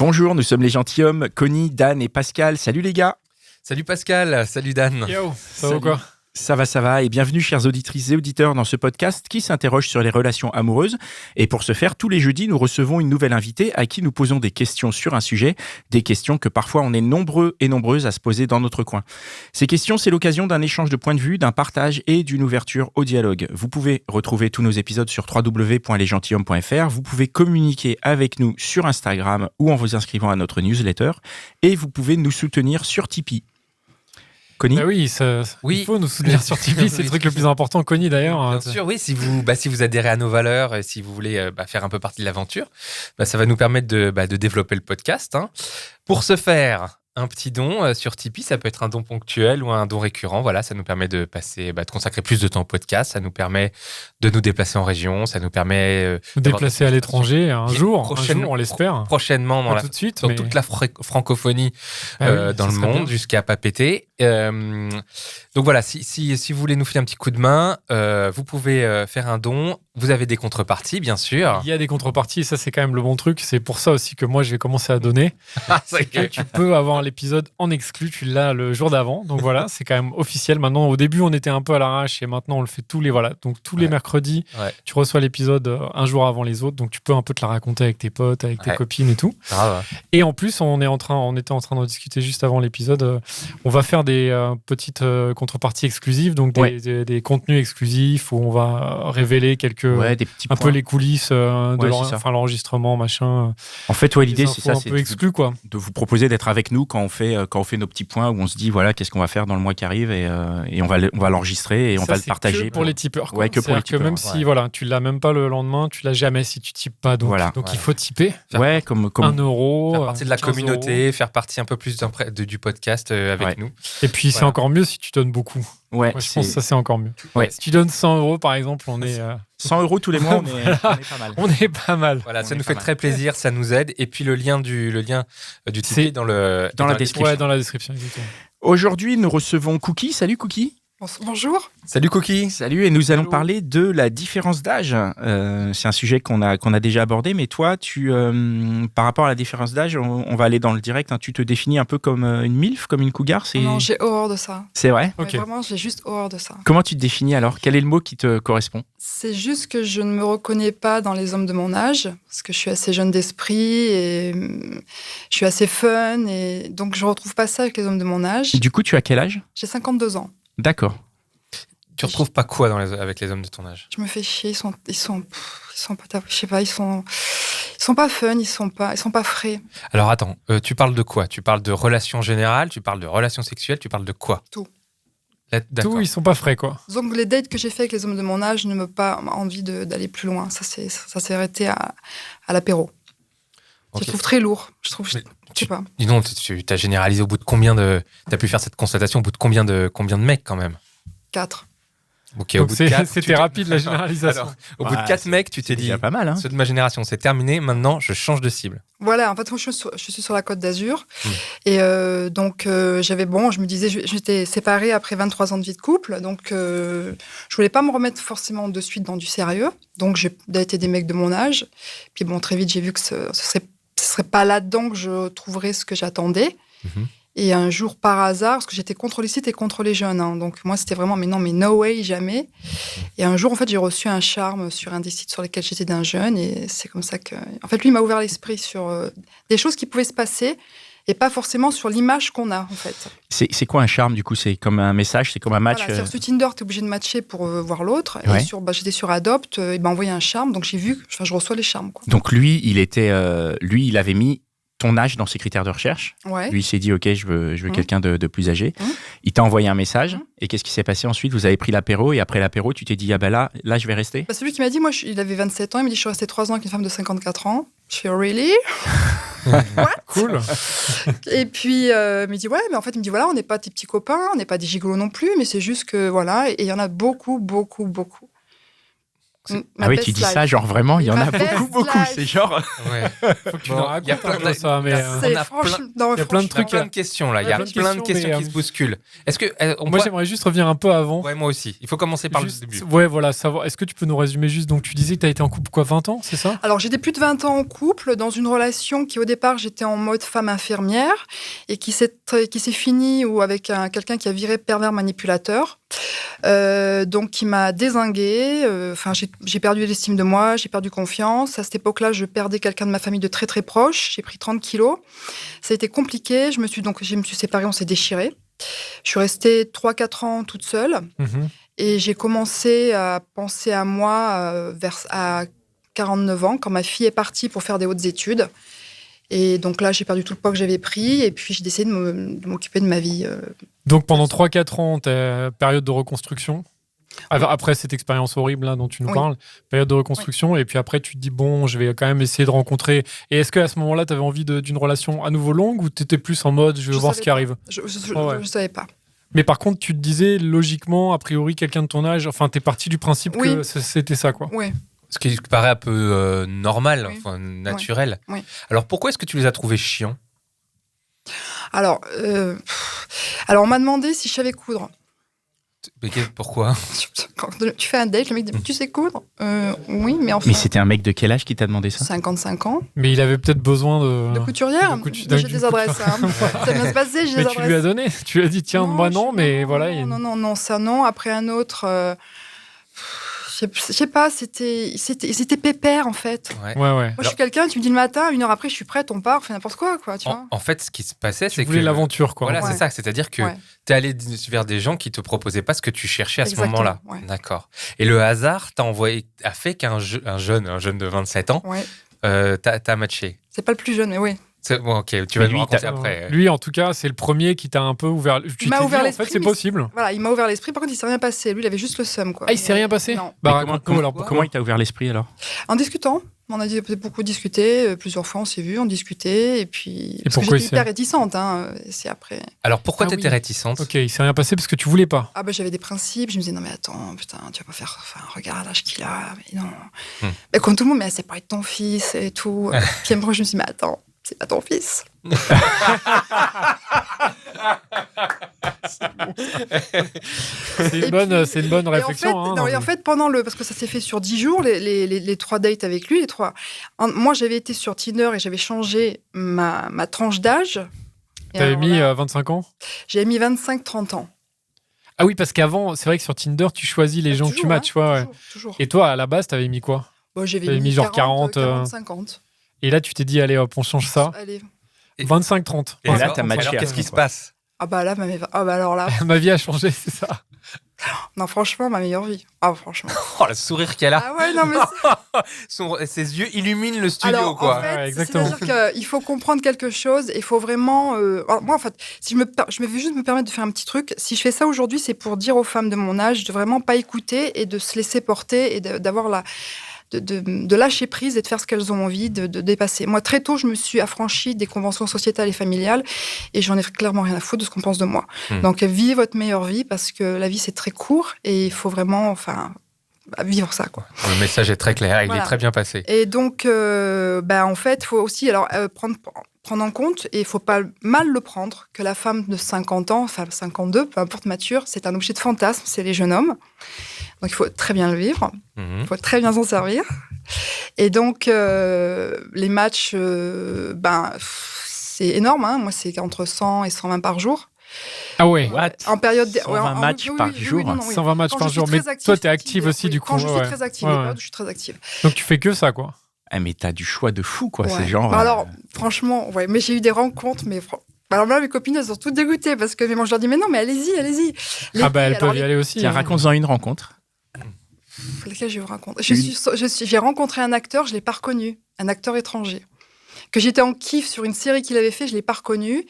Bonjour, nous sommes les gentilshommes, Connie, Dan et Pascal. Salut les gars. Salut Pascal, salut Dan. Yo, ça va ou quoi ? Ça va et bienvenue chers auditrices et auditeurs dans ce podcast qui s'interroge sur les relations amoureuses. Et pour ce faire, tous les jeudis, nous recevons une nouvelle invitée à qui nous posons des questions sur un sujet, des questions que parfois on est nombreux et nombreuses à se poser dans notre coin. Ces questions, c'est l'occasion d'un échange de points de vue, d'un partage et d'une ouverture au dialogue. Vous pouvez retrouver tous nos épisodes sur www.lesgentilhommes.fr, vous pouvez communiquer avec nous sur Instagram ou en vous inscrivant à notre newsletter et vous pouvez nous soutenir sur Tipeee. Connie ? Bah oui, il faut nous soutenir sur Tipeee, c'est le truc le plus important. Connie d'ailleurs. Bien sûr, oui, si vous adhérez à nos valeurs et si vous voulez faire un peu partie de l'aventure, ça va nous permettre de développer le podcast. Pour ce faire, un petit don sur Tipeee, ça peut être un don ponctuel ou un don récurrent. Voilà, ça nous permet de consacrer plus de temps au podcast, ça nous permet de nous déplacer en région, ça nous permet nous déplacer à l'étranger un jour, on l'espère. Prochainement, tout de suite, dans toute la francophonie dans le monde, jusqu'à Papeete. Donc voilà, si vous voulez nous filer un petit coup de main, vous pouvez faire un don. Vous avez des contreparties, bien sûr. Il y a des contreparties, et ça, c'est quand même le bon truc. C'est pour ça aussi que moi, je vais commencer à donner. C'est que tu peux avoir l'épisode en exclu, tu l'as le jour d'avant. Donc voilà, c'est quand même officiel. Maintenant, au début, on était un peu à l'arrache et maintenant, on le fait tous les mercredis. Ouais. Tu reçois l'épisode un jour avant les autres. Donc tu peux un peu te la raconter avec tes potes, avec tes copines et tout. Et en plus, on était en train d'en discuter juste avant l'épisode. On va faire des petites contreparties exclusives, donc des contenus exclusifs où on va révéler des petits points. Peu les coulisses de l'enregistrement, machin. En fait, l'idée, c'est ça. Un peu exclu, quoi. De vous proposer d'être avec nous quand on fait nos petits points où on se dit, voilà, qu'est-ce qu'on va faire dans le mois qui arrive et on va l'enregistrer et on va le partager. Que pour les tipeurs. Ouais, que pour les tipeurs. Même si tu l'as même pas le lendemain, tu l'as jamais si tu tipes pas. Donc il faut tiper. Comme 1 euro. Faire partie de la communauté, faire partie un peu plus du podcast avec nous. Et puis, c'est encore mieux si tu donnes beaucoup. Ouais, moi, je pense que ça, c'est encore mieux. Ouais. Si tu donnes 100 euros, par exemple, on est... 100 euros tous les mois, on est pas mal. On est pas mal. Voilà, ça nous fait très plaisir, ça nous aide. Et puis, le lien du Tipeee dans la description. Ouais, dans la description, exactement. Aujourd'hui, nous recevons Cookie. Salut, Cookie. Bonjour. Salut Cookie. Salut, et nous allons parler de la différence d'âge. C'est un sujet qu'on a déjà abordé, mais toi, par rapport à la différence d'âge, on va aller dans le direct. Tu te définis un peu comme une MILF, comme une cougar. Non, j'ai horreur de ça. C'est vrai ? Okay. Vraiment, j'ai juste horreur de ça. Comment tu te définis alors ? Quel est le mot qui te correspond ? C'est juste que je ne me reconnais pas dans les hommes de mon âge, parce que je suis assez jeune d'esprit et je suis assez fun, et donc je ne retrouve pas ça avec les hommes de mon âge. Et du coup, tu as quel âge ? J'ai 52 ans. D'accord. Tu retrouves pas quoi avec les hommes de ton âge ? Je me fais chier, ils sont pas, je sais pas, ils sont pas fun, ils sont pas frais. Alors attends, tu parles de quoi ? Tu parles de relations générales, tu parles de relations sexuelles, tu parles de quoi ? Tout. Tout, ils sont pas frais, quoi. Donc les dates que j'ai fait avec les hommes de mon âge ne m'ont pas envie d'aller plus loin. Ça s'est arrêté à l'apéro. Okay. Je trouve très lourd. Je sais pas. Dis donc, tu as généralisé au bout de combien de... Tu as pu faire cette constatation au bout de combien de mecs, quand même ? 4. Ok, au bout de 4. C'était rapide, la généralisation. Alors, au bout de 4 mecs, tu t'es dit, pas mal, ceux de ma génération, c'est terminé, maintenant, je change de cible. Voilà, en fait, moi, je suis sur la Côte d'Azur. Et donc, je me disais, j'étais séparée après 23 ans de vie de couple. Donc, je voulais pas me remettre forcément de suite dans du sérieux. Donc, j'ai daté des mecs de mon âge. Puis bon, très vite, j'ai vu que ce serait pas là-dedans que je trouverais ce que j'attendais. Mm-hmm. Et un jour, par hasard, parce que j'étais contre les sites et contre les jeunes, donc moi, c'était vraiment, mais no way, jamais. Et un jour, en fait, j'ai reçu un charme sur un des sites sur lesquels j'étais d'un jeune, et c'est comme ça que... En fait, lui, il m'a ouvert l'esprit sur des choses qui pouvaient se passer, et pas forcément sur l'image qu'on a, en fait. C'est quoi un charme, du coup ? C'est comme un message, c'est comme un match Voilà, sur Tinder, tu es obligé de matcher pour voir l'autre. Ouais. Et j'étais sur Adopt, il m'a envoyé un charme, donc je reçois les charmes, quoi. Donc lui, il avait mis ton âge dans ses critères de recherche. Ouais. Lui, il s'est dit, OK, je veux quelqu'un de plus âgé. Il t'a envoyé un message. Et qu'est-ce qui s'est passé ensuite ? Vous avez pris l'apéro. Et après l'apéro, tu t'es dit, ah ben là, je vais rester. C'est lui qui m'a dit, moi, il avait 27 ans. Il m'a dit, je suis restée 3 ans avec une femme de 54 ans. Je fais, really ? What ? Cool. Et puis, il me dit, ouais, mais en fait, il me dit, voilà, on n'est pas tes petits copains, on n'est pas des gigolos non plus, mais c'est juste que, voilà. Et il y en a beaucoup, beaucoup, beaucoup. Ma Ah oui, best tu dis life. ça, genre vraiment, il y en Ma a best beaucoup. life. C'est genre. Ouais. Faut que tu Bon, nous il y a racontes plein un peu de- ça, mais on a franchement, il y a plein de Il y a trucs. plein de questions là. Il y a plein de plein de questions, questions mais, qui se bousculent. Est-ce que moi, j'aimerais juste revenir un peu avant. Ouais, moi aussi. Il faut commencer par Juste- le début. Ouais, voilà, savoir. Est-ce que tu peux nous résumer juste? Donc, tu disais que tu as été en couple 20 ans, c'est ça? Alors, j'étais plus de 20 ans en couple, dans une relation qui, au départ, j'étais en mode femme infirmière et qui s'est finie avec quelqu'un qui a viré pervers manipulateur. Donc, qui m'a dézinguée. Enfin, j'ai perdu l'estime de moi, j'ai perdu confiance. À cette époque-là, je perdais quelqu'un de ma famille de très, très proche. J'ai pris 30 kilos. Ça a été compliqué. Je me suis séparée, on s'est déchirés. Je suis restée 3-4 ans toute seule. Et j'ai commencé à penser à moi à 49 ans, quand ma fille est partie pour faire des hautes études. Et donc là, j'ai perdu tout le poids que j'avais pris. Et puis, j'ai décidé de m'occuper de ma vie. Donc, pendant 3-4 ans, période de reconstruction. Après cette expérience horrible là, dont tu nous parles, période de reconstruction. Et puis après, tu te dis, bon, je vais quand même essayer de rencontrer. Et est-ce qu'à ce moment-là, tu avais envie d'une relation à nouveau longue, ou tu étais plus en mode, je veux voir ce qui arrive? Je ne savais pas. Mais par contre, tu te disais, logiquement, a priori, quelqu'un de ton âge, enfin, t'es parti du principe que c'était ça, quoi. Oui. Ce qui paraît un peu normal, Oui. enfin, naturel. Oui. Alors pourquoi est-ce que tu les as trouvés chiants? Alors, on m'a demandé si je savais coudre. Mais pourquoi? Quand tu fais un date, le mec dit, tu sais coudre? Oui, mais enfin... Mais c'était un mec de quel âge qui t'a demandé ça? 55 ans. Mais il avait peut-être besoin De couturière. J'ai des adresses. Hein. Ça vient se passer, j'ai des Mais adresses. tu lui as donné? Tu lui as dit, tiens, moi non, mais voilà. Non, ça non. Après un autre... je sais pas, c'était pépère en fait. Ouais. Moi, je suis quelqu'un, tu me dis le matin, 1 heure après, je suis prête, on part, on fait n'importe quoi, tu vois. En fait, ce qui se passait, c'est que... Tu voulais l'aventure, quoi. Voilà, c'est ça. C'est-à-dire que tu es allé vers des gens qui te proposaient pas ce que tu cherchais à ce moment-là. Ouais. D'accord. Et le hasard a fait qu'un jeune de 27 ans t'a matché. C'est pas le plus jeune, mais oui. Bon, ok, tu vas nous raconter après. Lui, en tout cas, c'est le premier qui t'a un peu ouvert. Il m'a ouvert En l'esprit. fait, c'est possible. Voilà, il m'a ouvert l'esprit. Par contre, il s'est rien passé. Lui, il avait juste le seum, quoi. Ah, il s'est rien passé? Non. Bah, comment il t'a ouvert l'esprit alors? En discutant. On a beaucoup discuté. Plusieurs fois, on s'est vus, on discutait. Et puis. Parce que j'étais hyper réticente. C'est après. Alors, pourquoi t'étais réticente? Ok, il s'est rien passé parce que tu voulais pas. Ah, bah, j'avais des principes. Je me disais, non, mais attends, putain, tu vas pas faire. Enfin, regarde l'âge qu'il a. Mais non. Mais comme tout le monde, mais c'est pas être ton fils et tout. Puis après, je me suis dit, mais attends. C'est pas ton fils. C'est une bonne réflexion. En fait, parce que ça s'est fait sur 10 jours, les 3 dates avec lui, moi, j'avais été sur Tinder et j'avais changé ma tranche d'âge. T'avais mis 25 ans? J'avais mis 25-30 ans. Ah oui, parce qu'avant, c'est vrai que sur Tinder, tu choisis les gens que tu matches. Toujours. Et toi, à la base, t'avais mis quoi? J'avais mis genre 40, 50. Et là, tu t'es dit, allez hop, on change ça. Allez. 25-30. Et là, t'as matché. Alors, qu'est-ce qui se passe? Ah bah là, alors là. Ma vie a changé, c'est ça. Non, franchement, ma meilleure vie. Ah, franchement. Oh, le sourire qu'elle a. Ah ouais, non, mais ses yeux illuminent le studio, alors, quoi. En fait, exactement. c'est-à-dire qu'il faut comprendre quelque chose. Il faut vraiment... moi, en fait, si je vais juste me permettre de faire un petit truc. Si je fais ça aujourd'hui, c'est pour dire aux femmes de mon âge de vraiment pas écouter et de se laisser porter et d'avoir de lâcher prise et de faire ce qu'elles ont envie de dépasser. Moi, très tôt, je me suis affranchie des conventions sociétales et familiales et j'en ai clairement rien à foutre de ce qu'on pense de moi. Donc, vivez votre meilleure vie parce que la vie, c'est très court et il faut vraiment vivre ça, quoi. Le message est très clair, il est très bien passé. Et donc, en fait, il faut aussi prendre en compte, et il ne faut pas mal le prendre, que la femme de 50 ans, enfin 52, peu importe mature, c'est un objet de fantasme, c'est les jeunes hommes. Donc, il faut très bien le vivre, il faut très bien s'en servir. Et donc, les matchs, c'est énorme. Moi, c'est entre 100 et 120 par jour. Ah ouais. En période 120 matchs par jour. 120 matchs par jour. Mais toi, tu es active aussi, du coup. Quand je suis très active, je suis très active. Donc, tu fais que ça, quoi. Ah, mais t'as du choix de fou, quoi. Ouais. C'est genre. Alors, franchement, mais j'ai eu des rencontres, mais. Alors là, mes copines, elles sont toutes dégoûtées parce que moi, je leur dis, mais non, mais allez-y. Elles peuvent y aller aussi. Tiens, raconte-en une rencontre. Laquelle je vais vous raconter. J'ai rencontré un acteur, je ne l'ai pas reconnu, un acteur étranger. Que j'étais en kiff sur une série qu'il avait fait, je ne l'ai pas reconnu.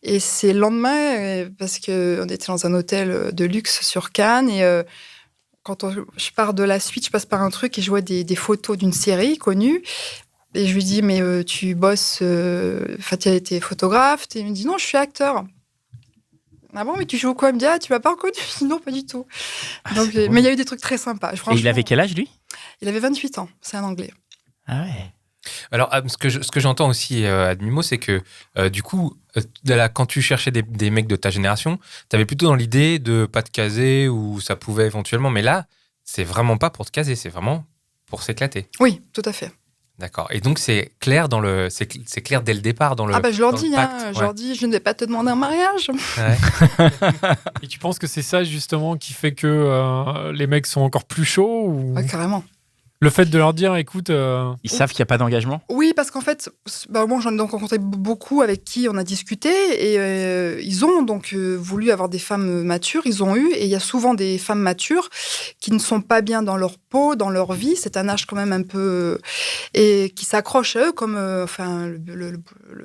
Et c'est le lendemain, parce qu'on était dans un hôtel de luxe sur Cannes. Et quand je pars de la suite, je passe par un truc et je vois des photos d'une série connue. Et je lui dis, mais tu bosses... tu as été photographe? Et il me dit, non, je suis acteur. Ah bon, mais tu joues au quoi? Il me dit, ah, tu m'as pas reconnu? Je dis, non, pas du tout. Donc, c'est drôle. mais il y a eu des trucs très sympas. Et il avait quel âge, lui? Il avait 28 ans, c'est un Anglais. Ah ouais. Alors, ce que j'entends aussi à demi-mot, c'est que du coup, quand tu cherchais des mecs de ta génération, tu avais plutôt dans l'idée de pas te caser ou ça pouvait éventuellement. Mais là, c'est vraiment pas pour te caser, c'est vraiment pour s'éclater. Oui, tout à fait. D'accord. Et donc, c'est clair c'est clair dès le départ dans le. Ah bah je leur dans le dis, pacte. je leur dis, je ne vais pas te demander un mariage. Ouais. Et tu penses que c'est ça justement qui fait que les mecs sont encore plus chauds ou Ouais, carrément. le fait de leur dire, écoute, Ils savent qu'il n'y a pas d'engagement? Oui, parce qu'en fait, moi j'en ai donc rencontré beaucoup avec qui on a discuté et ils ont donc voulu avoir des femmes matures, ils ont eu, et il y a souvent des femmes matures qui ne sont pas bien dans leur peau, dans leur vie, c'est un âge quand même un peu... et qui s'accrochent à eux comme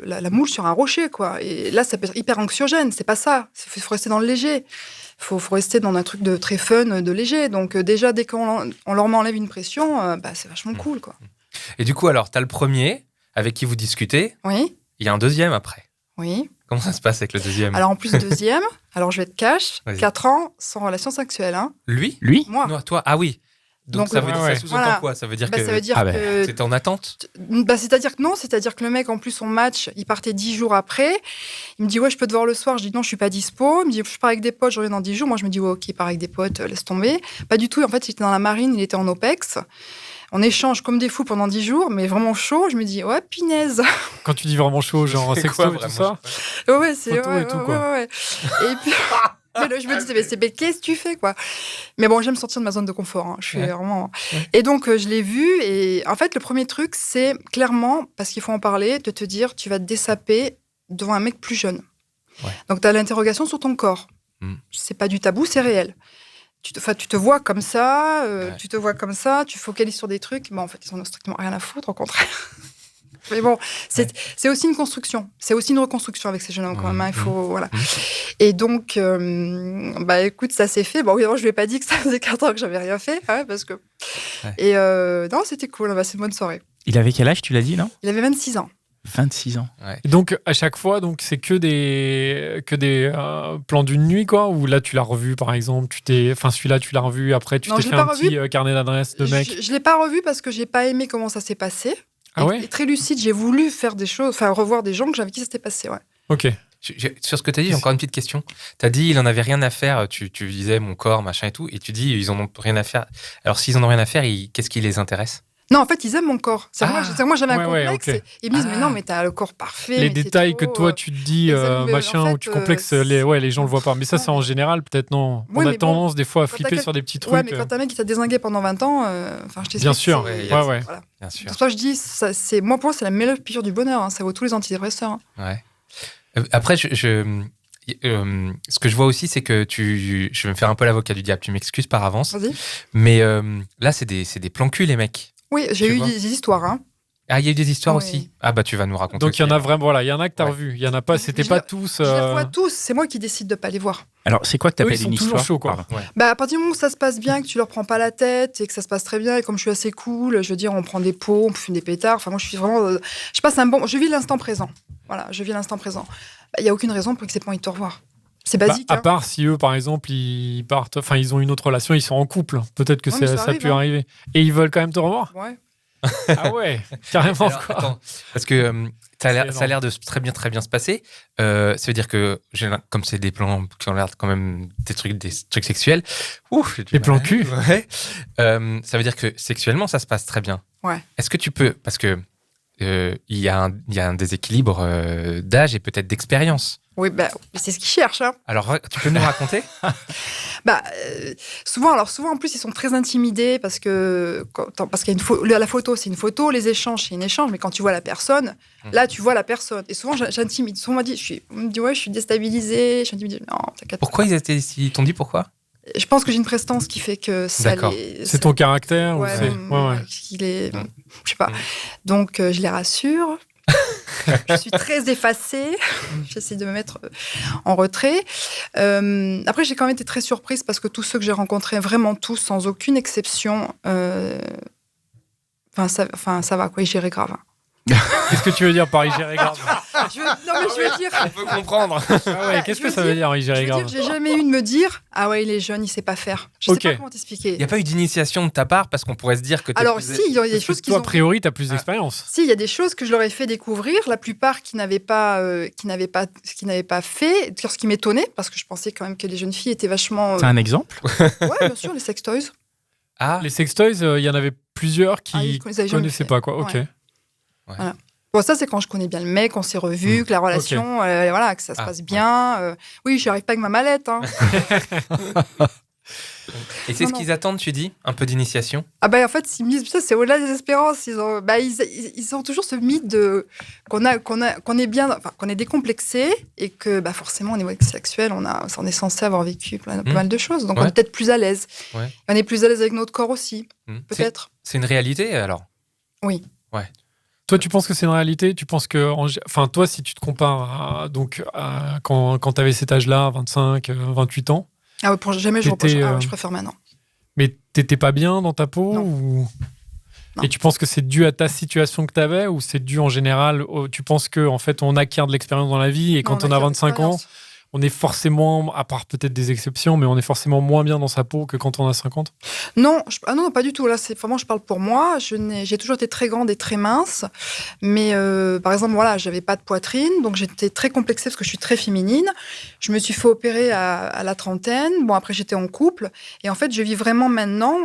la moule sur un rocher, quoi. Et là, ça peut être hyper anxiogène, c'est pas ça, il faut rester dans le léger. Faut rester dans un truc de très fun, de léger. Donc déjà, dès qu'on leur enlève une pression, c'est vachement cool, quoi. Et du coup, alors, tu as le premier avec qui vous discutez. Oui, Il y a un deuxième après. oui. Comment ça se passe avec le deuxième? Alors en plus, deuxième, alors je vais être cash, Vas-y. 4 ans sans relation sexuelle. Hein. Lui? Lui? Moi. Non, toi? Ah oui. Donc, Donc, ça veut dire, ouais. ça sous-entend Voilà. quoi? Ça veut dire Ça que veut dire Ah ben, que... c'était en attente? C'est-à-dire que non, c'est-à-dire que le mec, en plus, son match, il partait 10 jours après. Il me dit, ouais, je peux te voir le soir. Je dis, non, je suis pas dispo. Il me dit, je pars avec des potes, je reviens dans 10 jours. Moi, je me dis, ouais, ok, il part avec des potes, laisse tomber. Pas du tout. En fait, il était dans la marine, il était en OPEX. On échange comme des fous pendant 10 jours, mais vraiment chaud. Je me dis, ouais, punaise. quand tu dis vraiment chaud, genre C'est sexto quoi, et tout vraiment, ça. Ouais, c'est... Photo ouais, et tout, ouais, quoi. ouais. Et puis... Mais là, je me disais, mais qu'est-ce que tu fais, quoi? Mais bon, j'aime sortir de ma zone de confort. Hein. Je suis vraiment... Ouais. Et donc, je l'ai vu. Et en fait, le premier truc, c'est clairement, parce qu'il faut en parler, de te dire, tu vas te dessaper devant un mec plus jeune. Ouais. Donc, tu as l'interrogation sur ton corps. C'est pas du tabou, c'est réel. Tu te vois comme ça, tu te vois comme ça, tu focalises sur des trucs. Bon, en fait, ils en ont strictement rien à foutre, au contraire. Mais bon, c'est aussi une construction. C'est aussi une reconstruction avec ces jeunes hommes, quand même. Hein, il faut, voilà. Et donc, écoute, ça s'est fait. Bon, évidemment, je lui ai pas dit que ça faisait 4 ans que j'avais rien fait, hein, parce que... Ouais. Et non, c'était cool. C'est une bonne soirée. Il avait quel âge, tu l'as dit, non? Il avait 26 ans. 26 ans. Et donc, à chaque fois, donc, c'est que des plans d'une nuit, quoi. Ou là, tu l'as revu, par exemple. Celui-là, tu l'as revu. Après, tu Non, t'es je fait l'ai un pas petit carnet d'adresses de mec. Je l'ai pas revu parce que j'ai pas aimé comment ça s'est passé. Ah ouais? Et très lucide, j'ai voulu faire des choses, enfin revoir des gens que j'avais qui ça s'était passé. Ouais. Ok. Sur ce que tu as dit, j'ai encore une petite question. Tu as dit, il en avait rien à faire. Tu disais mon corps, machin et tout. Et tu dis, ils en ont rien à faire. Alors, s'ils en ont rien à faire, qu'est-ce qui les intéresse? Non, en fait, ils aiment mon corps. Moi, j'avais un Ouais, complexe. ok. Ils me disent, mais non, mais t'as le corps parfait. Les mais c'est détails trop, que toi, tu te dis, machin, en fait, où tu complexes, les gens le voient pas. Mais ça, c'est en général, peut-être non. Oui, On a mais tendance, des fois, à quand flipper t'as sur des petits Ouais, trucs. mais quand t'as un mec qui t'a dézingué pendant 20 ans, je t'explique. Bien sûr, ouais, ouais. Voilà. Bien sûr. C'est pour ça que je dis, moi, pour moi, c'est la meilleure piqûre du bonheur. Hein. Ça vaut tous les antidépresseurs. Hein. Ouais. Après, ce que je vois aussi, c'est que je vais me faire un peu l'avocat du diable. Tu m'excuses par avance. Vas-y. Mais là, c'est des plans cul, les mecs. Oui, j'ai Tu eu vois. des histoires. Hein. Ah, il y a eu des histoires Oui. aussi. Ah, bah, tu vas nous raconter. Donc, il y en aussi. a vraiment, voilà, il y en a que t'as Ouais. revu. Il y en a pas, c'était Je pas les- tous. Je les vois tous. C'est moi qui décide de pas les voir. Alors, c'est quoi que Eux, t'appelles ils sont une toujours histoire? chauds, quoi. Pardon. À partir du moment où ça se passe bien, que tu leur prends pas la tête et que ça se passe très bien, et comme je suis assez cool, je veux dire, on prend des pots, on fume des pétards. Enfin, moi, je suis vraiment. Je passe je vis l'instant présent. Voilà, je vis l'instant présent. Il y a aucune raison pour qu'ils aient pas envie de te revoir. C'est basique. À hein. part si eux, par exemple, ils partent, enfin, ils ont une autre relation, ils sont en couple. Peut-être que Ouais, mais ça ça arrive, peut hein. arriver. Et ils veulent quand même te revoir. Ouais. Ah ouais, carrément. Alors, quoi. attends, parce que ça a C'est l'air de très bien se passer. Ça veut dire que, comme c'est des plans qui ont l'air quand même des trucs sexuels, j'ai du Des mal. plans cul. Ouais. Ça veut dire que sexuellement, ça se passe très bien. Ouais. Est-ce que tu peux, parce que il y a un déséquilibre d'âge et peut-être d'expérience. Oui, c'est ce qu'ils cherchent. Hein. Alors, tu peux nous raconter? Souvent, en plus, ils sont très intimidés parce qu'il y a la photo, c'est une photo, les échanges, c'est un échange, mais quand tu vois la personne, là, tu vois la personne. Et souvent, j'intimide. Souvent, on me dit, ouais, je suis déstabilisée, je suis intimidée. Non, t'inquiète. Pourquoi ils t'ont dit pourquoi? Je pense que j'ai une prestance qui fait que ça D'accord. C'est ton caractère ou Ouais, c'est... Ouais. qu'il est... Je sais pas. Donc, je les rassure. Je suis très effacée. J'essaie de me mettre en retrait. Après, j'ai quand même été très surprise parce que tous ceux que j'ai rencontrés, vraiment tous, sans aucune exception, ça va, quoi, ils géraient grave. Qu'est-ce que tu veux dire par y gérer grave? Non, mais je veux dire... On peut comprendre. Ah ouais, qu'est-ce que ça veut dire y gérer grave? J'ai jamais eu de me dire « Ah ouais, il est jeune, il sait pas faire ». Je sais pas comment t'expliquer. Il n'y a pas eu d'initiation de ta part parce qu'on pourrait se dire que... Alors si, il y a des choses qui toi, a priori, t'as plus d'expérience. Si, il y a des choses que je leur ai fait découvrir, la plupart qui n'avaient pas fait, ce qui m'étonnait, parce que je pensais quand même que les jeunes filles étaient vachement... T'as un exemple? Ouais, bien sûr, les sextoys. Ah, Les sextoys, il y en avait plusieurs qui ils avaient jamais connaissaient fait. pas, quoi. Ok. Ouais. Voilà. Bon, ça, c'est quand je connais bien le mec, on s'est revus, que la relation, voilà, que ça se passe bien. Oui, j'y arrive pas avec ma mallette. Hein. et c'est ce qu'ils attendent, tu dis? Un peu d'initiation? Ah bah en fait, ils me disent, ça, c'est au-delà des espérances. Ils ont toujours ce mythe qu'on est bien, enfin, qu'on est décomplexé et que forcément, au niveau sexuel, on est censé avoir vécu pas mal de choses. Donc on est peut-être plus à l'aise. Ouais. On est plus à l'aise avec notre corps aussi, peut-être. C'est une réalité, alors? Oui. Ouais. Toi, tu penses que c'est une réalité? Tu penses que... Enfin, toi, si tu te compares quand tu avais cet âge-là, 25, 28 ans... Ah ouais, pour jamais, je préfère maintenant. Mais t'étais pas bien dans ta peau? Non. Ou... Non. Et tu penses que c'est dû à ta situation que tu avais ou c'est dû en général tu penses que en fait, on acquiert de l'expérience dans la vie et quand on a 25 ans, on est forcément, à part peut-être des exceptions, mais on est forcément moins bien dans sa peau que quand on a 50? Non, non, pas du tout. Là, c'est vraiment, je parle pour moi. J'ai toujours été très grande et très mince. Mais par exemple, voilà, j'avais pas de poitrine. Donc, j'étais très complexée parce que je suis très féminine. Je me suis fait opérer à la trentaine. Bon, après, j'étais en couple. Et en fait, je vis vraiment maintenant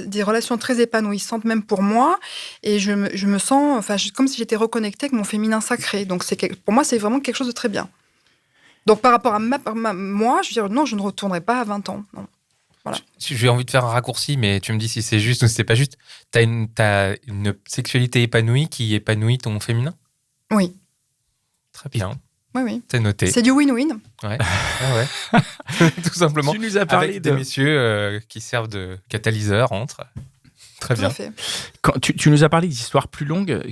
des relations très épanouissantes, même pour moi. Et je me sens comme si j'étais reconnectée avec mon féminin sacré. Donc, pour moi, c'est vraiment quelque chose de très bien. Donc, par rapport à moi, je veux dire, non, je ne retournerai pas à 20 ans. Non. Voilà. J'ai envie de faire un raccourci, mais tu me dis si c'est juste ou si c'est pas juste. T'as une sexualité épanouie qui épanouit ton féminin? Oui. Très bien. Oui. C'est noté. C'est du win-win. Ouais. Tout simplement. Tu nous as parlé avec des messieurs qui servent de catalyseur entre. Très bien. Tout à fait. Quand tu nous as parlé d'histoires plus longues.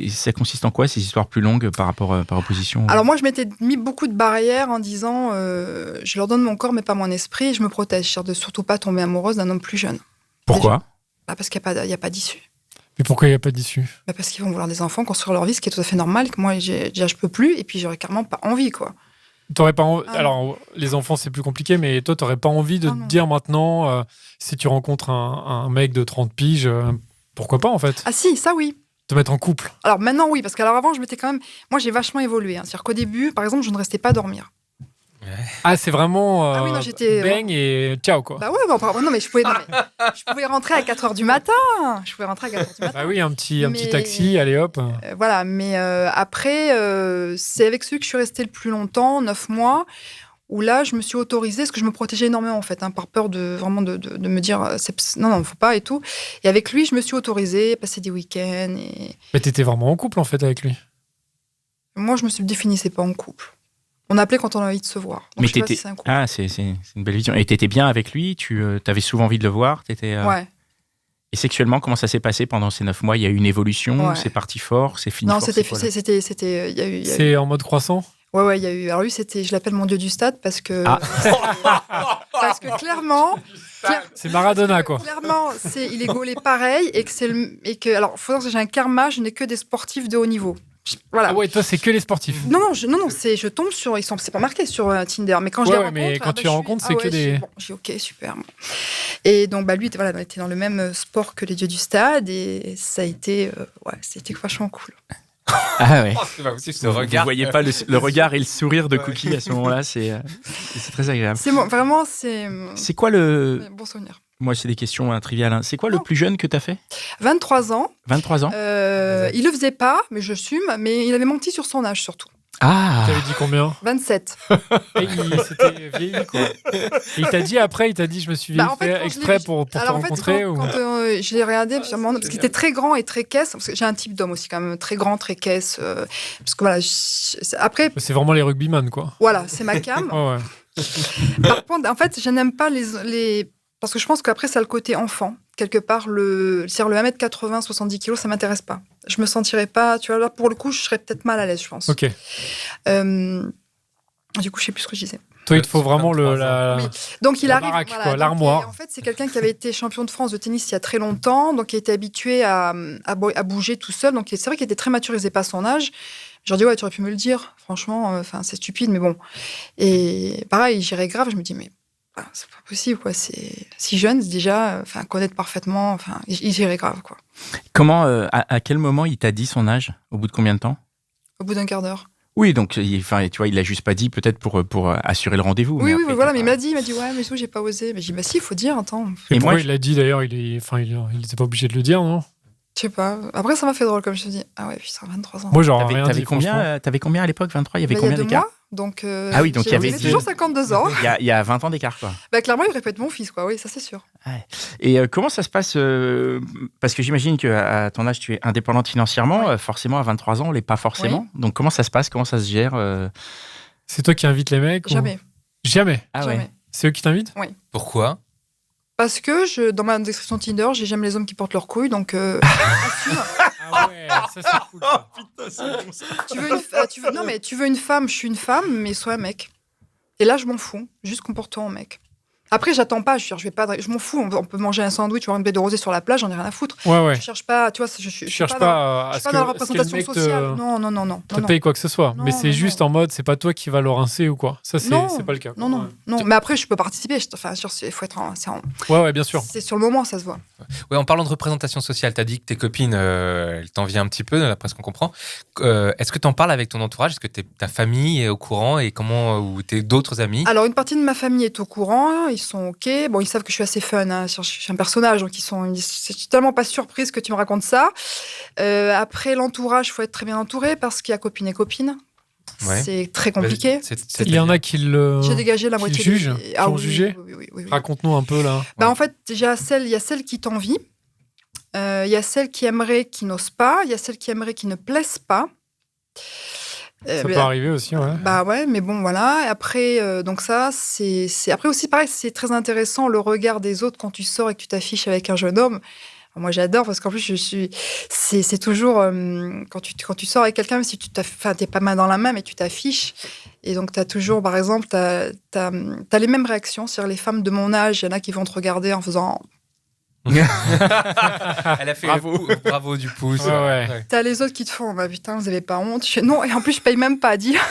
Ça consiste en quoi, ces histoires plus longues par opposition? Alors moi, je m'étais mis beaucoup de barrières en disant je leur donne mon corps mais pas mon esprit et je me protège. C'est-à-dire de surtout pas tomber amoureuse d'un homme plus jeune. Pourquoi? Parce qu'il n'y a pas d'issue. Mais pourquoi il n'y a pas d'issue? Parce qu'ils vont vouloir des enfants, construire leur vie, ce qui est tout à fait normal. Que moi, déjà, je peux plus et puis j'aurais carrément pas envie, quoi. T'aurais pas Alors, les enfants, c'est plus compliqué, mais toi, t'aurais pas envie de te dire maintenant, si tu rencontres un mec de 30 piges, pourquoi pas, en fait? Ah si, ça oui. Te mettre en couple? Alors maintenant, oui, parce qu'avant, je m'étais quand même... Moi, j'ai vachement évolué. Hein. C'est-à-dire qu'au début, par exemple, je ne restais pas dormir. Ah, c'est vraiment Ah oui, non, j'étais... bang et ciao, quoi. Bah ouais, non, mais je pouvais rentrer à 4h du matin. Je pouvais rentrer à 4h du matin. Bah oui, un petit taxi, allez hop. Voilà, mais après, c'est avec celui que je suis restée le plus longtemps, 9 mois, où là, je me suis autorisée, parce que je me protégeais énormément, en fait, par peur de me dire, non, faut pas et tout. Et avec lui, je me suis autorisée, passer des week-ends. Mais t'étais vraiment en couple, en fait, avec lui? Moi, je me définissais pas en couple. On appelait quand on avait envie de se voir. Donc, mais je sais pas si c'est un couple. Ah, c'est une belle vision. Et t'étais bien avec lui? Tu avais souvent envie de le voir? Ouais. Et sexuellement, comment ça s'est passé pendant ces 9 mois? Il y a eu une évolution? Ouais. C'est parti fort? C'est fini non, fort? c'était... C'est en mode croissant? Ouais, il y a eu... Alors lui, je l'appelle mon dieu du stade parce que... parce que clairement... C'est Maradona, quoi. Clairement, il est gaulé pareil et que... Alors, il faut dire que j'ai un karma, je n'ai que des sportifs de haut niveau. Voilà. Ah ouais, toi, c'est que les sportifs. Non, je tombe sur... C'est pas marqué sur Tinder, mais quand je les rencontre... mais quand tu les rencontres, c'est que des... J'ai ok, super. Et donc, lui, on était dans le même sport que les dieux du stade et ça a été... c'était vachement cool. Ah ouais. C'est pas possible, ce Vous regard. voyez pas le regard et le sourire de Cookie à ce moment-là, c'est très agréable. Vraiment, c'est... C'est quoi le... Bon souvenir. Moi, c'est des questions triviales. Hein. C'est quoi le plus jeune que tu as fait? 23 ans. 23 ans. Il le faisait pas, mais je fume. Mais il avait menti sur son âge, surtout. Ah. T'avais dit combien? 27. Et c'était vieilli, quoi. Et il t'a dit après, je me suis vieilli exprès pour te rencontrer. Quand je l'ai regardé, parce qu'il était très grand et très caisse, parce que j'ai un type d'homme aussi quand même, très grand, très caisse. Parce que voilà, après... C'est vraiment les rugbyman, quoi. Voilà, c'est ma cam. Oh, ouais. Par contre, en fait, je n'aime pas les... Parce que je pense qu'après, ça a le côté enfant. Quelque part, c'est-à-dire le 1m80, 70 kg, ça m'intéresse pas. Je me sentirais pas... Tu vois, là, pour le coup, je serais peut-être mal à l'aise, je pense. Ok. Du coup, je sais plus ce que je disais. Toi, il te faut vraiment Oui. Donc il la arrive, baraque, voilà, quoi, donc, l'armoire. et en fait, c'est quelqu'un qui avait été champion de France de tennis il y a très longtemps, donc il était habitué à bouger tout seul. Donc c'est vrai qu'il était très mature, il faisait pas son âge. Je leur dis ouais, tu aurais pu me le dire. Franchement, enfin c'est stupide, mais bon. Et pareil, j'irais grave. Je me dis mais c'est pas possible quoi. C'est si jeune déjà, enfin connaître parfaitement. Enfin, il j'irais grave quoi. Comment, à quel moment il t'a dit son âge? Au bout de combien de temps? Au bout d'un quart d'heure. Oui, donc, tu vois, il l'a juste pas dit peut-être pour assurer le rendez-vous. Oui, après, voilà, mais il m'a dit ouais, mais tout, j'ai pas osé. Mais j'ai dit bah si, il faut dire, attends. Et Et pourquoi moi, il l'a dit d'ailleurs? Il était pas obligé de le dire, non? Je sais pas. Après, ça m'a fait drôle, comme je te dis. Ah ouais, putain, 23 ans. Moi, j'aurais rien T'avais dit, franchement. combien à l'époque? 23? Il y avait Bah, combien il y a 2 d'écart? mois, donc. Ah oui, donc il y avait J'ai toujours 52 ans. Il y a 20 ans d'écart, quoi. Bah, clairement, il aurait pu être mon fils, quoi. Oui, ça, c'est sûr. Ouais. Et comment ça se passe parce que j'imagine qu'à ton âge, tu es indépendante financièrement. Oui. Forcément, à 23 ans, on l'est pas forcément. Donc, comment ça se passe? Comment ça se gère C'est toi qui invites les mecs? Jamais. Jamais. Ah Jamais. ouais. C'est eux qui t'invitent? Pourquoi? Parce que dans ma description Tinder, j'aime les hommes qui portent leurs couilles, donc. Assume. Ah ouais, ça c'est cool. Ça. Putain, c'est bon ça. Non, mais tu veux une femme, je suis une femme, mais sois un mec. Et là, je m'en fous. Juste comporte-toi en mec. Après, j'attends pas. Je vais pas. Je m'en fous. On peut manger un sandwich ou une baie de rosée sur la plage. J'en ai rien à foutre. Ouais. Je cherche pas. Tu vois, je cherche suis pas je à suis ce pas dans la que le représentation mec sociale. Non. te paye quoi que ce soit. Non, Mais c'est non, juste non. en mode, c'est pas toi qui va le rincer ou quoi. Ça, Non. c'est pas le cas. quoi. Non. Mais après, je peux participer. Enfin, il faut être. Ouais, bien sûr. C'est sur le moment, ça se voit. Ouais, en parlant de représentation sociale, tu as dit que tes copines, elles t'envient un petit peu, d'après ce qu'on comprend. Est-ce que tu en parles avec ton entourage? Est-ce que ta famille est au courant et comment, ou tes d'autres amis? Alors, une partie de ma famille est au courant. Ils sont OK. Bon, ils savent que je suis assez fun. Hein. Je suis un personnage. Donc, je suis tellement pas surprise que tu me racontes ça. Après, l'entourage, il faut être très bien entouré parce qu'il y a copine et copine. Ouais. C'est très compliqué. Il y en a qui le. J'ai dégagé la qui moitié jugent, des... qui ont jugé. Oui. Raconte-nous un peu là. Bah, en fait, il y a celle qui t'envie. Il y a celle qui aimerait, qui n'ose pas. Il y a celle qui aimerait, qui ne plaise pas. Ça peut arriver aussi, ouais. Bah ouais, mais bon, voilà. Et après, donc ça, c'est... Après aussi, pareil, c'est très intéressant le regard des autres quand tu sors et que tu t'affiches avec un jeune homme. Moi, j'adore parce qu'en plus, c'est toujours quand tu sors avec quelqu'un, même si t'es pas main dans la main, mais tu t'affiches. Et donc, t'as toujours, par exemple, t'as les mêmes réactions. C'est-à-dire, les femmes de mon âge, il y en a qui vont te regarder en faisant. Elle a fait bravo du pouce. Ouais. T'as les autres qui te font, bah putain, vous avez pas honte. Je fais, non, et en plus, je paye même pas à dire.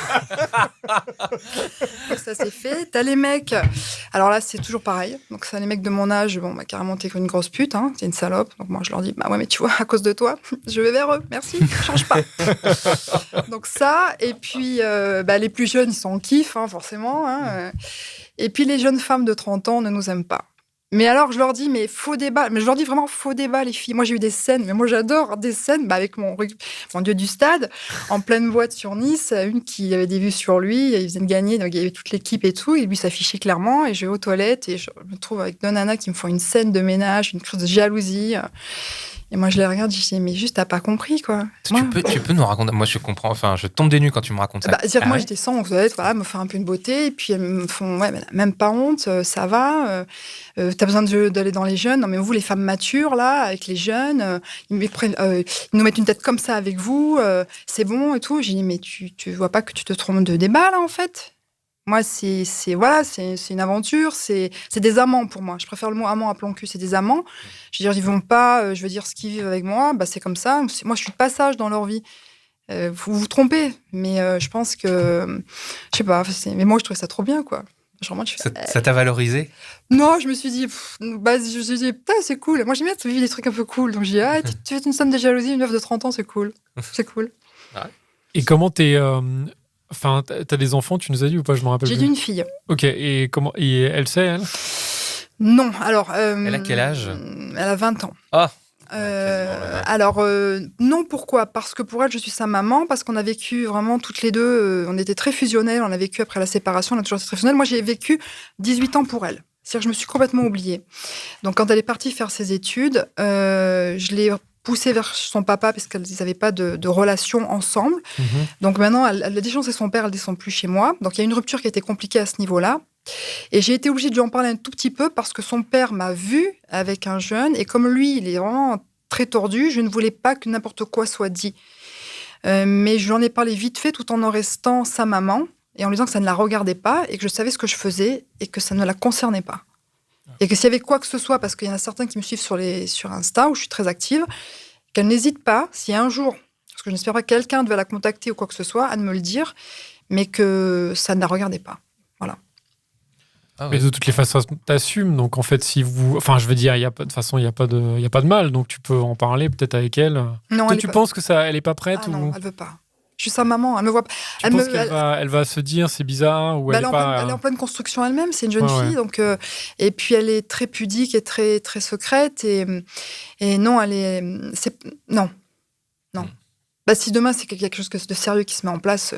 Ça, c'est fait. T'as les mecs. Alors là, c'est toujours pareil. Donc, ça, les mecs de mon âge, bon, bah, carrément, t'es une grosse pute, hein, t'es une salope. Donc, moi, je leur dis, bah ouais, mais tu vois, à cause de toi, je vais vers eux. Merci, change pas. Donc, ça. Et puis, les plus jeunes, ils sont en kiff, hein, forcément. Hein. Et puis, les jeunes femmes de 30 ans ne nous aiment pas. Mais alors, je leur dis, mais faux débat. Mais je leur dis vraiment faux débat, les filles. Moi, j'ai eu des scènes, mais moi, j'adore des scènes avec mon dieu du stade, en pleine boîte sur Nice, une qui avait des vues sur lui, il venait de gagner, donc il y avait toute l'équipe et tout, et lui s'affichait clairement, et je vais aux toilettes, et je me trouve avec deux nanas qui me font une scène de ménage, une crise de jalousie. Et moi, je les regarde, je dis, mais juste, t'as pas compris, quoi. Tu peux nous raconter? Moi, je comprends. Enfin, je tombe des nues quand tu me racontes ça. C'est-à-dire que moi, je descends aux toilettes, voilà, me faire un peu une beauté, et puis elles me font, ouais, mais même pas honte, ça va. T'as besoin d'aller dans les jeunes. Non, mais vous, les femmes matures, là, avec les jeunes, ils nous mettent une tête comme ça avec vous, c'est bon et tout. J'ai dit, mais tu vois pas que tu te trompes de débat, là, en fait? Moi, c'est une aventure, c'est des amants pour moi. Je préfère le mot amant à plan cul, c'est des amants. Je veux dire, ils vont pas, je veux dire, ce qu'ils vivent avec moi, bah, c'est comme ça. Moi, je suis de passage dans leur vie. Vous vous trompez, mais je pense que, je sais pas, mais moi, je trouvais ça trop bien, quoi. Genre, moi, ça t'a valorisé? Non, je me suis dit, putain, c'est cool. Moi, j'aime bien vivre des trucs un peu cool. Donc, j'ai dit, tu fais une somme de jalousie, une meuf de 30 ans, c'est cool. C'est cool. Et comment t'es. Enfin, t'as des enfants, tu nous as dit ou pas? Je me rappelle plus. J'ai une fille. Ok, et elle sait, elle? Non, alors... elle a quel âge? Elle a 20 ans. Ah. Alors, non, pourquoi? Parce que pour elle, je suis sa maman, parce qu'on a vécu vraiment toutes les deux, on était très fusionnelles, on a vécu après la séparation, on a toujours été très fusionnelles. Moi, j'ai vécu 18 ans pour elle. C'est-à-dire que je me suis complètement oubliée. Donc, quand elle est partie faire ses études, je l'ai poussée vers son papa parce qu'ils n'avaient pas de relation ensemble. Mm-hmm. Donc maintenant, elle a déchancé son père, elle ne descend plus chez moi. Donc il y a une rupture qui a été compliquée à ce niveau-là. Et j'ai été obligée de lui en parler un tout petit peu parce que son père m'a vue avec un jeune. Et comme lui, il est vraiment très tordu, je ne voulais pas que n'importe quoi soit dit. Mais je lui en ai parlé vite fait tout en restant sa maman. et en lui disant que ça ne la regardait pas et que je savais ce que je faisais et que ça ne la concernait pas. Et que s'il y avait quoi que ce soit, parce qu'il y en a certains qui me suivent sur Insta, où je suis très active, qu'elle n'hésite pas, si un jour, parce que je n'espère pas que quelqu'un devait la contacter ou quoi que ce soit, à me le dire, mais que ça ne la regardait pas. Voilà. Ah Mais ouais. de toutes les façons, t'assumes. Donc en fait, si vous, enfin, je veux dire, il y a pas de façon, il y a pas de mal. Donc tu peux en parler peut-être avec elle. Non, Toi, elle tu est pas... penses que ça, elle est pas prête Ah ou non, elle veut pas. Je suis sa maman, elle me voit pas. tu penses qu'elle elle va se dire c'est bizarre ou Bah, elle est pas. elle est en pleine construction elle-même, c'est une jeune Ouais, fille, donc et puis elle est très pudique et très très secrète et non, non. Bah, si demain c'est quelque chose de sérieux qui se met en place,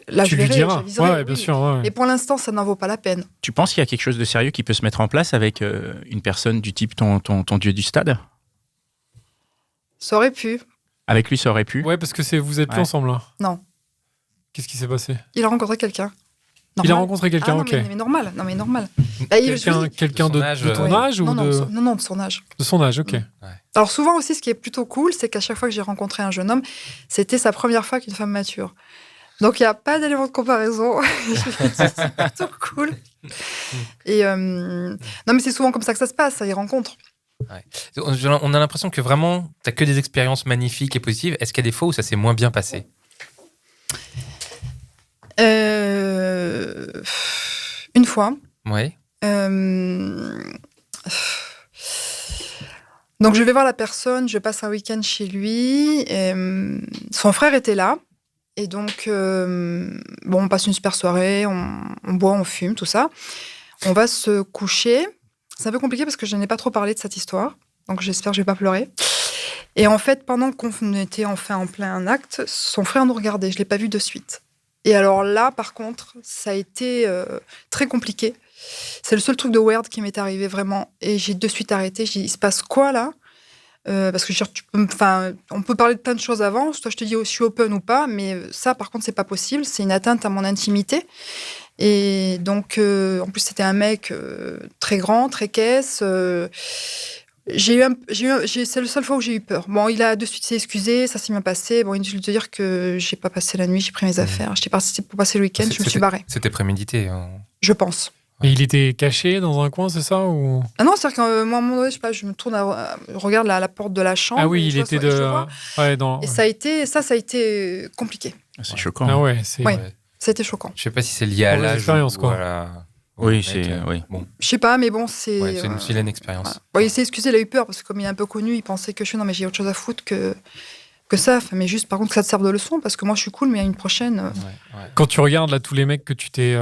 là Tu je lui verrai, diras. j'aviserai, Ouais, bien oui. sûr. Ouais. Et pour l'instant, ça n'en vaut pas la peine. Tu penses qu'il y a quelque chose de sérieux qui peut se mettre en place avec une personne du type ton dieu du stade? Ça aurait pu. Avec lui, ça aurait pu. Ouais, parce que vous êtes plus Ouais. ensemble là. Non. Qu'est-ce qui s'est passé? Il a rencontré quelqu'un. Il a Normal. rencontré quelqu'un, non, ok. mais normal. Non, mais normal. Bah, Quelqu'un De son âge, de ton Ouais. âge ou non, de non, de son âge. son âge, ok. Alors souvent aussi, ce qui est plutôt cool, c'est qu'à chaque fois que j'ai rencontré un jeune homme, c'était sa première fois qu'une femme mature. Donc il n'y a pas d'élément de comparaison. C'est plutôt cool. Et non, mais c'est souvent comme ça que ça se passe, ça, les rencontres. On a l'impression que vraiment, tu n'as que des expériences magnifiques et positives. Est-ce qu'il y a des fois où ça s'est moins bien passé? Une fois. Oui. Donc je vais voir la personne, je passe un week-end chez lui. Son frère était là. Et donc, on passe une super soirée, on boit, on fume, tout ça. On va se coucher. C'est un peu compliqué parce que je n'ai pas trop parlé de cette histoire. Donc j'espère que je ne vais pas pleurer. Et en fait, pendant qu'on était enfin en plein acte, son frère nous regardait. Je ne l'ai pas vu de suite. Et alors là, par contre, ça a été très compliqué. C'est le seul truc de weird qui m'est arrivé vraiment. Et j'ai de suite arrêté. J'ai dit, il se passe quoi là? Parce que on peut parler de plein de choses avant. Toi, je te dis, je suis open ou pas. Mais ça, par contre, c'est pas possible. C'est une atteinte à mon intimité. Et donc, en plus, c'était un mec très grand, très caisse. C'est la seule fois où j'ai eu peur. Bon, il a de suite s'est excusé, ça s'est bien passé. Bon, inutile de te dire que j'ai pas passé la nuit, j'ai pris mes affaires. J'étais partie pour passer le week-end, je me suis barrée. C'était prémédité. Hein. Je pense. Et il était caché dans un coin, c'est ça ou... Ah non, c'est-à-dire qu'à moi, à un moment donné, je sais pas, je me tourne, je regarde la porte de la chambre. Ah oui, et il je vois était et je le vois. Ouais, dans... Et ça a été compliqué. C'est choquant. Ah ouais, c'est... Ouais. Ça a été choquant. Je sais pas si c'est lié à Mauvaise l'âge expérience, ou quoi. à la... Oui, mec, c'est... oui. Bon, Je sais pas, mais bon, c'est. ouais, c'est une vilaine expérience. Voilà. Bon, il s'est excusé, il a eu peur parce que comme il est un peu connu, il pensait que non, mais j'ai autre chose à foutre que ça. Enfin, mais juste, par contre, que ça te serve de leçon parce que moi, je suis cool, mais il y a une prochaine. Ouais. Quand tu regardes là tous les mecs que tu t'es...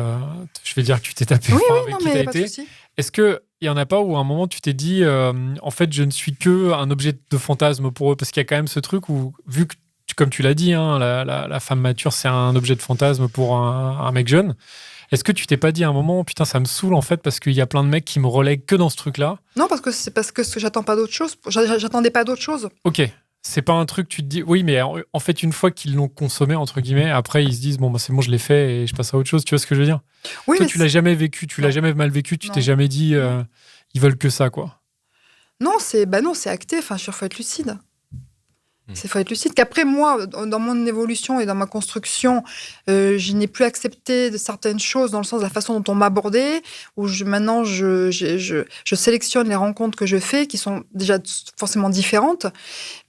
je vais dire que tu t'es tapé Oui, avec non, qui mais t'as pas de été, souci. est-ce qu'il y en a pas où à un moment tu t'es dit en fait je ne suis que un objet de fantasme pour eux? Parce qu'il y a quand même ce truc où, vu que, comme tu l'as dit, hein, la femme mature c'est un objet de fantasme pour un mec jeune, est-ce que tu t'es pas dit à un moment putain ça me saoule en fait parce qu'il y a plein de mecs qui me relèguent que dans ce truc-là? Non, parce que j'attends pas d'autre chose. J'attendais pas d'autre chose. Ok, c'est pas un truc tu te dis oui mais en fait une fois qu'ils l'ont consommé entre guillemets après ils se disent bon bah c'est bon je l'ai fait et je passe à autre chose, tu vois ce que je veux dire? Oui, Toi mais tu l'as jamais vécu, tu l'as jamais mal vécu, tu t'es Non. jamais dit ils veulent que ça quoi. non, c'est acté. Enfin, il faut être lucide. Il faut être lucide. Qu'après, moi, dans mon évolution et dans ma construction, je n'ai plus accepté de certaines choses dans le sens de la façon dont on m'abordait, où maintenant, je sélectionne les rencontres que je fais, qui sont déjà forcément différentes.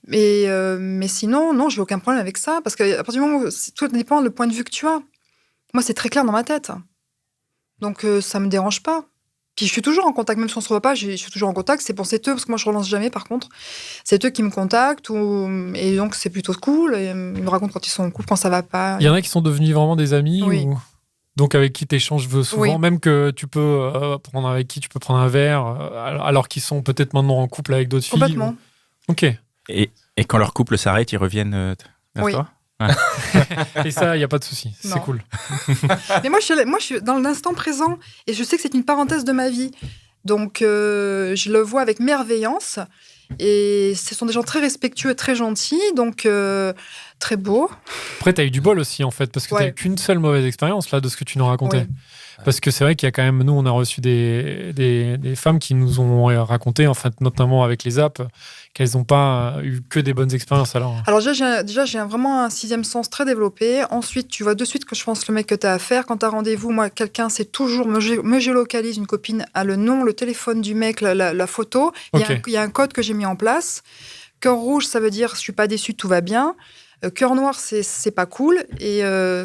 Mais sinon, non, j'ai aucun problème avec ça, parce qu'à partir du moment où tout dépend du point de vue que tu as. Moi, c'est très clair dans ma tête. Donc, ça me dérange pas. Puis je suis toujours en contact, même si on se voit pas, je suis toujours en contact. C'est pour eux, parce que moi je relance jamais par contre. C'est eux qui me contactent, et donc c'est plutôt cool. Et ils me racontent quand ils sont en couple, quand ça va pas. Il y en a qui sont devenus vraiment des amis Oui. ou... Donc avec qui tu échanges souvent, Oui. même que tu peux prendre avec qui tu peux prendre un verre, alors qu'ils sont peut-être maintenant en couple avec d'autres filles. Complètement. Ok. Et quand leur couple s'arrête, ils reviennent vers Oui. toi? Et ça, il n'y a pas de souci. C'est Non. cool. Mais moi je suis dans l'instant présent, et je sais que c'est une parenthèse de ma vie. Donc je le vois avec merveillance. Et ce sont des gens très respectueux et très gentils. Donc très beau. Après, tu as eu du bol aussi, en fait, parce que tu n'as eu qu'une seule mauvaise expérience, là, de ce que tu nous racontais. Oui. Parce que c'est vrai qu'il y a quand même, nous, on a reçu des femmes qui nous ont raconté, en fait, notamment avec les apps, qu'elles n'ont pas eu que des bonnes expériences. Alors déjà, j'ai vraiment un sixième sens très développé. Ensuite, tu vois de suite que je pense le mec que tu as à faire. Quand tu as rendez-vous, moi, quelqu'un, c'est toujours me géolocalise, une copine a le nom, le téléphone du mec, la photo. Okay. Il y a un code que j'ai mis en place. Cœur rouge, ça veut dire je suis pas déçu, tout va bien. Cœur noir, c'est pas cool. Et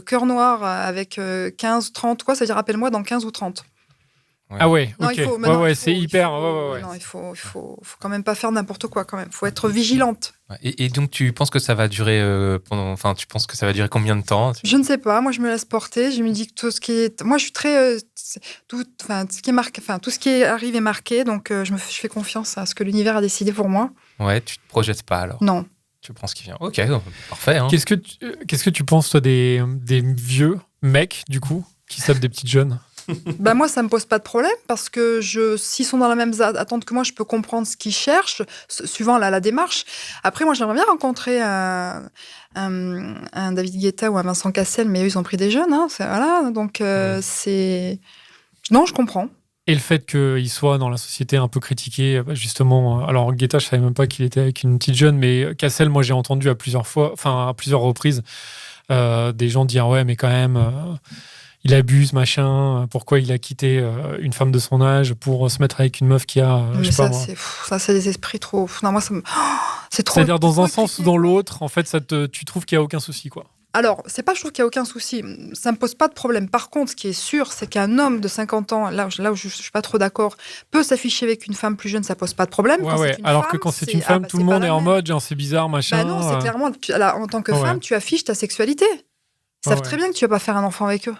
cœur noir avec 15, 30, quoi, ça veut dire appelle-moi dans 15 ou 30. Ouais. Ah ouais, non, ok. C'est hyper. Non, il faut quand même pas faire n'importe quoi, quand même. Il faut être vigilante. Et donc, tu penses que ça va durer tu penses que ça va durer combien de temps? Je ne sais pas. Moi, je me laisse porter. Je me dis que tout ce qui est. Moi, je suis très. Tout ce qui est marqué. Enfin, tout ce qui arrive est marqué. Donc, je fais confiance à ce que l'univers a décidé pour moi. Ouais, tu te projettes pas alors? Non. Tu prends ce qui vient. Ok, parfait. Hein. Qu'est-ce que tu penses, toi, des vieux mecs, du coup, qui savent des petites jeunes? Moi, ça me pose pas de problème parce que s'ils sont dans la même attente que moi, je peux comprendre ce qu'ils cherchent, suivant la démarche. Après, moi, j'aimerais bien rencontrer un David Guetta ou un Vincent Cassel, mais eux, ils ont pris des jeunes. Hein, voilà, donc, c'est... Non, je comprends. Et le fait qu'il soit dans la société un peu critiqué, justement... Alors, Guetta, je savais même pas qu'il était avec une petite jeune, mais Cassel, moi, j'ai entendu à plusieurs reprises, des gens dire « Ouais, mais quand même... il abuse, machin, pourquoi il a quitté une femme de son âge pour se mettre avec une meuf qui a... Mais ça, c'est des esprits trop... Non, moi, c'est trop... C'est-à-dire, dans un sens ou dans l'autre, en fait, tu trouves qu'il n'y a aucun souci, quoi. Alors, c'est pas je trouve qu'il n'y a aucun souci. Ça me pose pas de problème. Par contre, ce qui est sûr, c'est qu'un homme de 50 ans, là où je suis pas trop d'accord, peut s'afficher avec une femme plus jeune, ça pose pas de problème. Alors que quand c'est une femme, tout le monde est en mode, genre, c'est bizarre, machin. Non, c'est clairement... en tant que femme, tu affiches ta sexualité. Ils savent très bien que tu vas pas faire un enfant avec eux.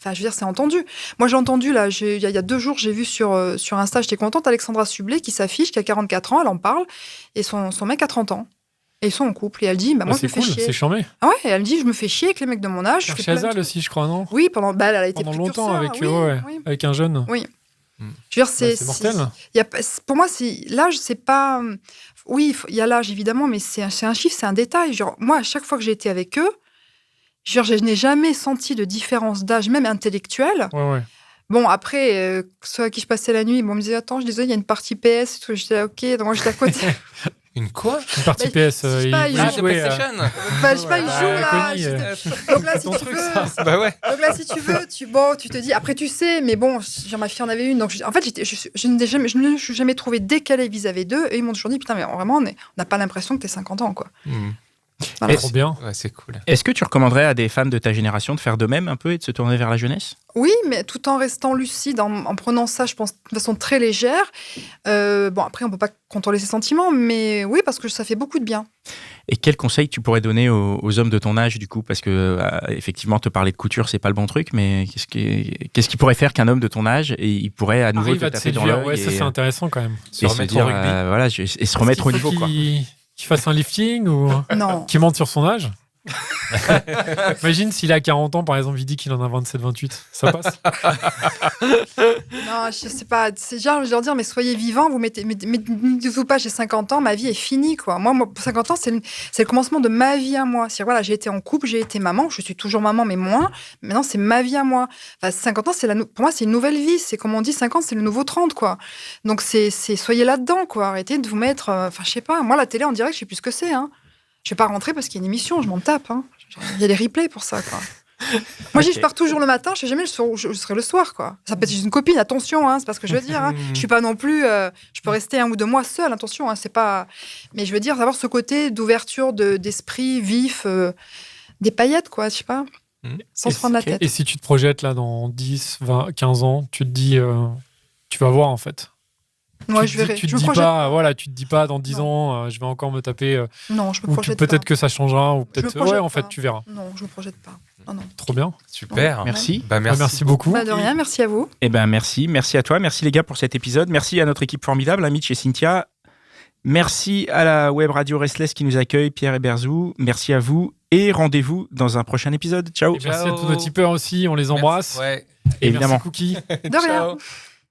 Enfin, je veux dire, c'est entendu. Moi, j'ai entendu, là, il y a 2 jours, j'ai vu sur Insta, j'étais contente, Alexandra Sublet qui s'affiche, qui a 44 ans, elle en parle, et son mec a 30 ans. Et ils sont en couple. Et elle dit, moi, je me fais chier. C'est charmé. Ah ouais, et elle dit, je me fais chier avec les mecs de mon âge. Chazal aussi, je crois, non? Oui, pendant elle a été pendant longtemps avec un jeune. Oui. Je veux dire, c'est mortel. Pour moi, l'âge, c'est pas... Oui, il y a l'âge, évidemment, mais c'est un chiffre, c'est un détail. Genre, moi, à chaque fois que j'ai été avec eux, je n'ai jamais senti de différence d'âge, même intellectuelle. Ouais. Bon, après, ceux à qui je passais la nuit, on me disait, attends, je disais, il y a une partie PS. J'étais là, ok, donc moi, j'étais à côté. Une quoi? Une partie PS. de PlayStation. Je sais pas, il joue là. Donc là, si tu veux. Donc là, si tu veux, tu te dis. Après, tu sais, mais bon, ma fille en avait une. Donc, en fait, je ne me suis jamais trouvée décalée vis-à-vis d'eux. Et ils m'ont toujours dit, putain, mais vraiment, on n'a pas l'impression que t'es 50 ans, quoi. Voilà. Trop bien. Ouais, c'est cool. Est-ce que tu recommanderais à des femmes de ta génération de faire de même un peu et de se tourner vers la jeunesse? Oui, mais tout en restant lucide, en prenant ça, je pense, de façon très légère. Après, on ne peut pas contrôler ses sentiments, mais oui, parce que ça fait beaucoup de bien. Et quels conseils tu pourrais donner aux hommes de ton âge, du coup? Parce que, effectivement, te parler de couture, c'est pas le bon truc, mais qu'est-ce qui pourrait faire qu'un homme de ton âge, et il pourrait à nouveau te taper dans l'œil? Ouais, ça, c'est intéressant quand même. Se remettre au rugby. Et se remettre au niveau, quoi. Qu'il fasse un lifting ou qu'il mente sur son âge. Imagine s'il a 40 ans, par exemple, il dit qu'il en a 27-28. Ça passe? Non, je sais pas. C'est genre, je leur dire, mais soyez vivants, vous mettez-vous pas, j'ai 50 ans, ma vie est finie, quoi. Moi, 50 ans, c'est le commencement de ma vie à moi. C'est-à-dire, voilà, j'ai été en couple, j'ai été maman, je suis toujours maman, mais moins. Maintenant, c'est ma vie à moi. Enfin, 50 ans, pour moi, c'est une nouvelle vie. C'est comme on dit, 50, c'est le nouveau 30, quoi. Donc, soyez là-dedans, quoi. Arrêtez de vous mettre, je sais pas. Moi, la télé, en direct, je sais plus ce que c'est, hein. Je vais pas rentrer parce qu'il y a une émission, je m'en tape. Hein. Il y a des replays pour ça, quoi. Moi, je pars toujours le matin, je sais jamais où je serai le soir, quoi. Ça peut être une copine, attention, hein, c'est pas ce que je veux dire. Hein. Je suis pas non plus... je peux rester 1 ou 2 mois seule, attention, hein, c'est pas... Mais je veux dire, avoir ce côté d'ouverture d'esprit vif, des paillettes, quoi, je sais pas, sans se prendre la tête. Et si tu te projettes, là, dans 10, 20, 15 ans, tu te dis... tu vas voir, en fait. Moi, je verrai. Tu te dis pas dans 10 ans, je vais encore me taper. Non, je me projette pas. Peut-être que ça changera, ou peut-être. Ouais, en fait, tu verras. Non, je me projette pas. Non. Trop bien. Super. Ouais. Merci. Merci beaucoup. De rien, merci à vous. Merci à toi. Merci les gars pour cet épisode. Merci à notre équipe formidable, Mitch et Cynthia. Merci à la web radio Restless qui nous accueille, Pierre et Berzou. Merci à vous et rendez-vous dans un prochain épisode. Ciao. Et merci à tous nos tipeurs aussi, on les embrasse. Ouais. Évidemment. Merci Cookie. De rien.